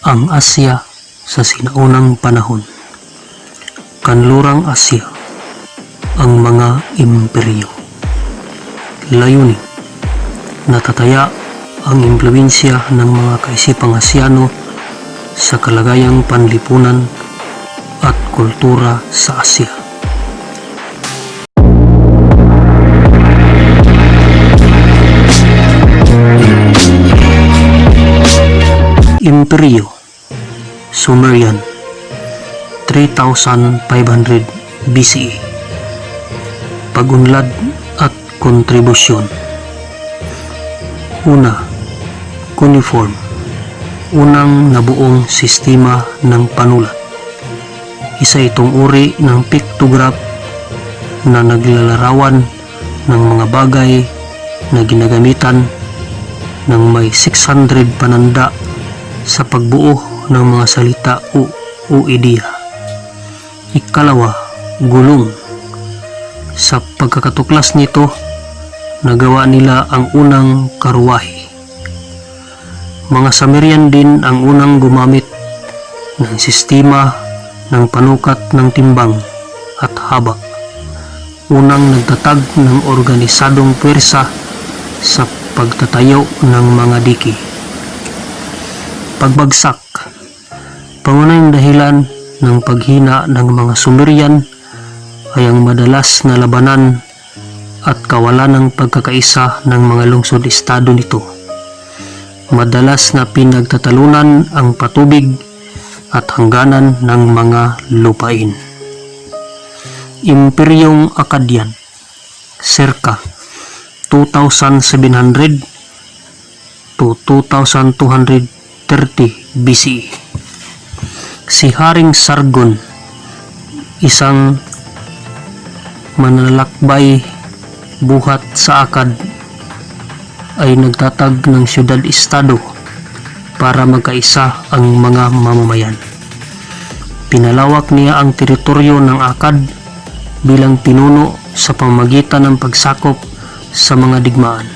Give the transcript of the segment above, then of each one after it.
Ang Asya sa sinaunang panahon. Kanlurang Asya, ang mga imperyo. Layunin, natataya ang impluwensya ng mga kaisipang Asyano sa kalagayang panlipunan at kultura sa Asya. Imperyo Sumerian 3500 BCE. Pagunlad at kontribusyon. Una, cuneiform, unang nabuong sistema ng panulat. Isa itong uri ng pictograph na naglalarawan ng mga bagay na ginagamitan ng may 600 pananda sa pagbuo ng mga salita o ideya. Ikalawa, gulong. Sa pagkakatuklas nito, nagawa nila ang unang karwahe. Mga Sumerian din ang unang gumamit ng sistema ng panukat ng timbang at haba. Unang nagtatag ng organisadong puwersa sa pagtatayo ng mga diki. Pagbagsak. Pangunahing dahilan ng paghina ng mga Sumerian ay ang madalas na labanan at kawalan ng pagkakaisa ng mga lungsod-estado nito. Madalas na pinagtatalunan ang patubig at hangganan ng mga lupain. Imperyong Akkadian, circa 2700 to 2230 BCE. Si Haring Sargon, isang manlalakbay buhat sa Akkad, ay nagtatag ng syudad-estado para magkaisa ang mga mamamayan. Pinalawak niya ang teritoryo ng Akkad bilang pinuno sa pamamagitan ng pagsakop sa mga digmaan.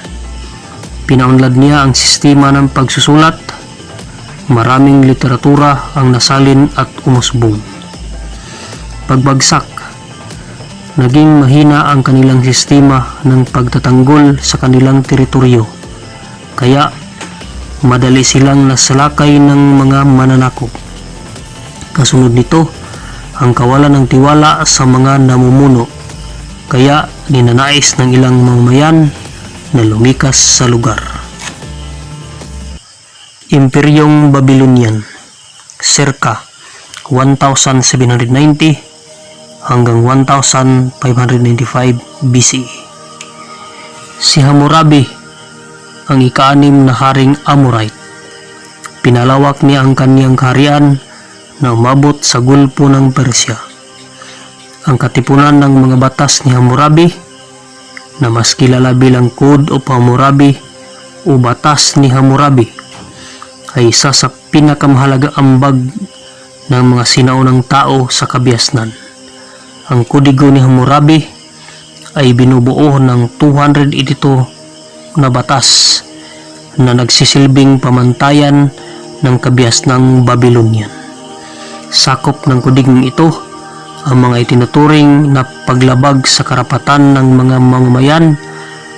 Pinaunlad niya ang sistema ng pagsusulat. Maraming literatura ang nasalin at umusbong. Pagbagsak. Naging mahina ang kanilang sistema ng pagtatanggol sa kanilang teritoryo, kaya madali silang nasalakay ng mga mananakop. Kasunod nito, ang kawalan ng tiwala sa mga namumuno, kaya ninanais ng ilang mamamayan na lumikas sa lugar. Imperyong Babylonian, circa 1790 hanggang 1595 BCE. Si Hammurabi, ang ika-6 na haring Amorite. Pinalawak niya ang kaniyang kaharian na umabot sa gulpo ng Persya. Ang katipunan ng mga batas ni Hammurabi, na mas kilala bilang Code of Hammurabi o Batas ni Hammurabi, ay isa sa pinakamahalagang ambag ng mga sinaunang tao sa kabiasnan. Ang kodigo ni Hammurabi ay binubuo ng 282 na batas na nagsisilbing pamantayan ng kabiasnang Babylonian. Sakop ng kodigong ito ang mga itinuturing na paglabag sa karapatan ng mga mamamayan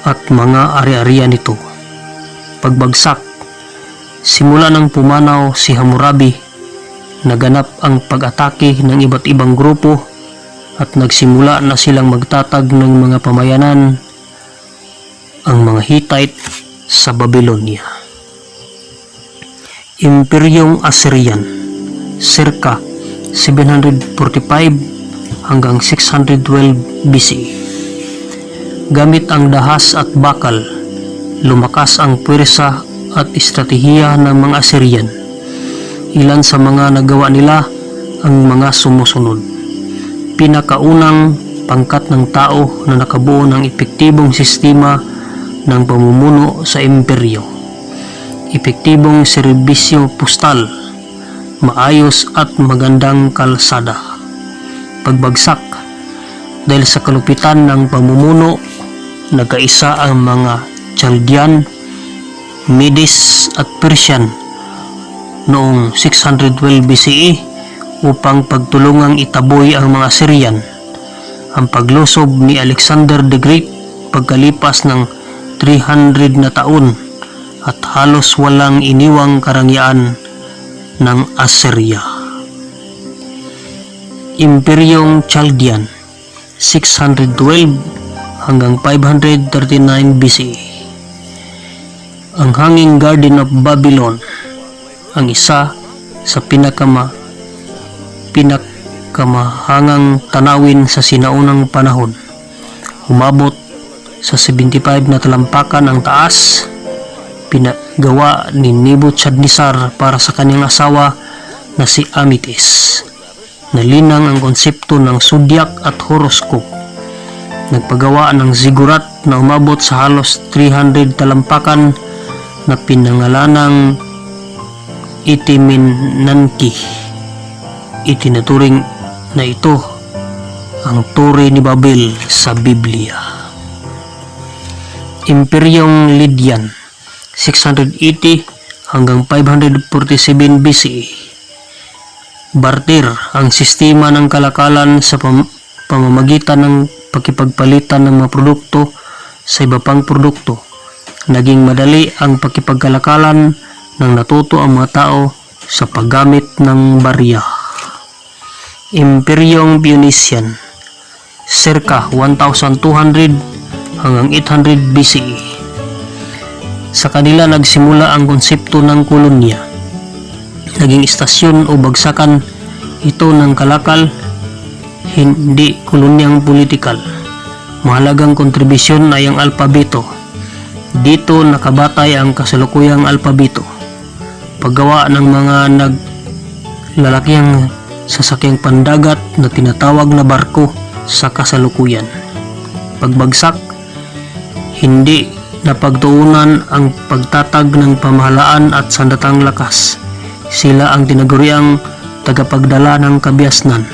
at mga ari-arian nito. Pagbagsak. Simula ng pumanaw si Hammurabi, naganap ang pag-atake ng iba't ibang grupo at nagsimula na silang magtatag ng mga pamayanan, ang mga Hittite sa Babylonia. Imperyong Assyrian, circa 745 hanggang 612 BCE. Gamit ang dahas at bakal, lumakas ang puwersa at estratehiya ng mga Assyrian. Ilan sa mga nagawa nila ang mga sumusunod. Pinakaunang pangkat ng tao na nakabuo ng epektibong sistema ng pamumuno sa imperyo. Epektibong serbisyo postal, maayos at magandang kalsada. Pagbagsak. Dahil sa kalupitan ng pamumuno, nagkaisa ang mga Chaldean, Medes at Persian noong 612 BCE upang pagtulungang itaboy ang mga Syrian. Ang paglusob ni Alexander the Great pagkalipas ng 300 na taon at halos walang iniwang karangyaan ng Assyria. Imperyong Chaldean 612 hanggang 539 BCE. Ang Hanging Garden of Babylon, ang isa sa pinakamahangang tanawin sa sinaunang panahon. Umabot sa 75 na talampakan ang taas. Pinagawa ni Nebuchadnezzar para sa kanyang asawa na si Amitis. Nalinang ang konsepto ng zodiac at horoscope. Nagpagawa ng ziggurat na umabot sa halos 300 talampakan na pinangalanang Itiminanki. Itinuturing na ito ang Tore ni Babel sa Biblia. Imperyong Lydian 680 hanggang 547 BCE. Barter, ang sistema ng kalakalan sa pamamagitan ng pakipagpalitan ng mga produkto sa iba pang produkto. Naging madali ang pakipagkalakalan nang natuto ang mga tao sa paggamit ng barya. Imperyong Phoenician circa 1200 hanggang 800 BCE. Sa kanila nagsimula ang konsepto ng kolonya. Naging istasyon o bagsakan ito ng kalakal, hindi kolonyang politikal. Mahalagang kontribusyon ay ang alpabeto. Dito nakabatay ang kasalukuyang alpabeto. Paggawa ng mga naglalakiang sasakyang pandagat na tinatawag na barko sa kasalukuyan. Pagbagsak, hindi napagtuunan ang pagtatag ng pamahalaan at sandatang lakas. Sila ang tinaguriang tagapagdala ng kabiasnan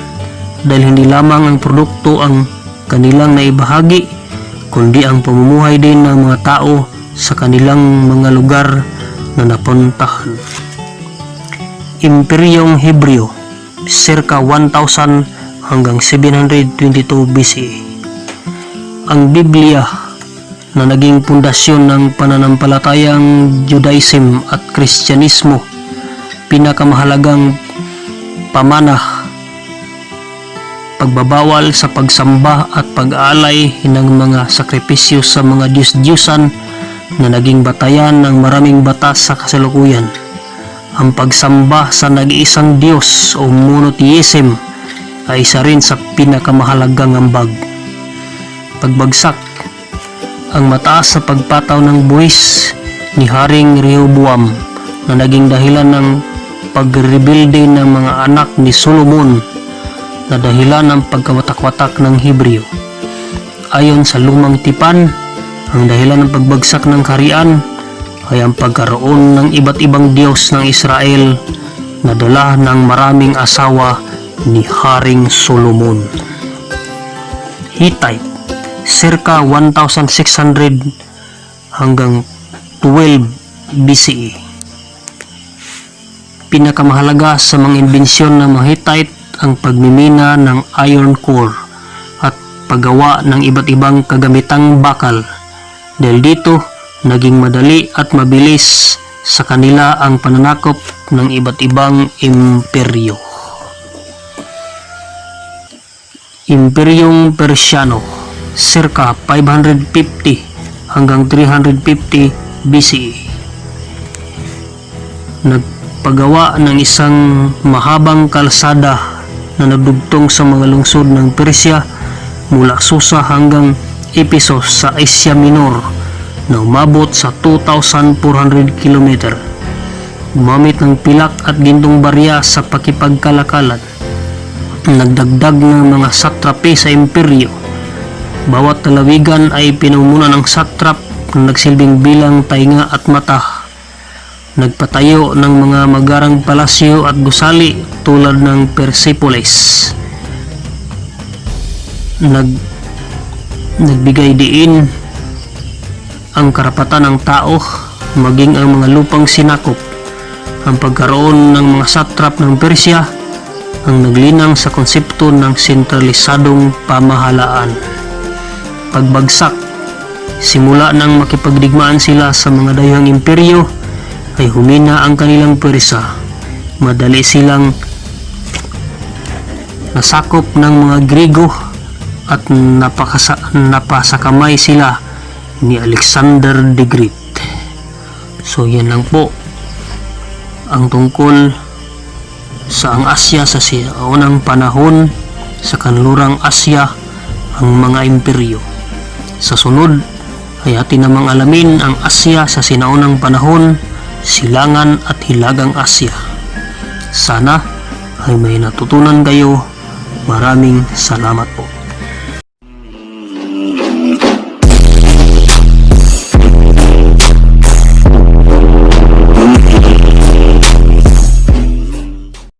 dahil hindi lamang ang produkto ang kanilang naibahagi, kundi ang pamumuhay din ng mga tao sa kanilang mga lugar na napuntahan. Imperyong Hebreo circa 1000 hanggang 722 BCE. Ang Biblia na naging pundasyon ng pananampalatayang Judaism at Kristyanismo, pinakamahalagang pamana, pagbabawal sa pagsamba at pag-aalay ng mga sakripisyo sa mga Diyos-Diyosan na naging batayan ng maraming batas sa kasalukuyan. Ang pagsamba sa nag-iisang Diyos o monotheism ay isa rin sa pinakamahalagang ambag. Pagbagsak, ang mataas sa pagpataw ng buwis ni Haring Rehoboam na naging dahilan ng pagrebilde ng mga anak ni Solomon na dahilan ng pagkawatak-watak ng Hebreo. Ayon sa lumang tipan, ang dahilan ng pagbagsak ng kaharian ay ang pagkaroon ng iba't ibang Diyos ng Israel na dala ng maraming asawa ni Haring Solomon. Hittite, circa 1600 hanggang 12 BCE. Pinakamahalaga sa mga imbensyon ng mga Hittite ang pagmimina ng iron ore at paggawa ng iba't ibang kagamitang bakal. Dahil dito, naging madali at mabilis sa kanila ang pananakop ng iba't ibang imperyo. Imperyong Persiano circa 550 hanggang 350 BCE. Nagpagawa ng isang mahabang kalsada na nagdugtong sa mga lungsod ng Persia mula Susa hanggang Ephesus sa Asia Minor na umabot sa 2,400 km. Gumamit ng pilak at gintong barya sa pakipagkalakalan. Nagdagdag ng mga satrapi sa imperyo. Bawat lalawigan ay pinumunan ng satrap na nagsilbing bilang tainga at mata. Nagpatayo ng mga magarang palasyo at gusali tulad ng Persepolis. Nagbigay diin ang karapatan ng tao maging ang mga lupang sinakop Ang pagkaroon ng mga satrap ng Persya ang naglinang sa konsepto ng sentralisadong pamahalaan. Pagbagsak, simula nang makipagdigmaan sila sa mga dayuhang imperyo ay humina ang kanilang pwersa. Madali silang nasakop ng mga Griego at napasakamay sila ni Alexander the Great. So yan lang po ang tungkol sa ang Asya sa unang panahon, sa kanlurang Asya ang mga imperyo. Sa sunod ay atin namang alamin ang Asya sa sinaunang panahon, silangan at hilagang Asya. Sana ay may natutunan kayo. Maraming salamat po.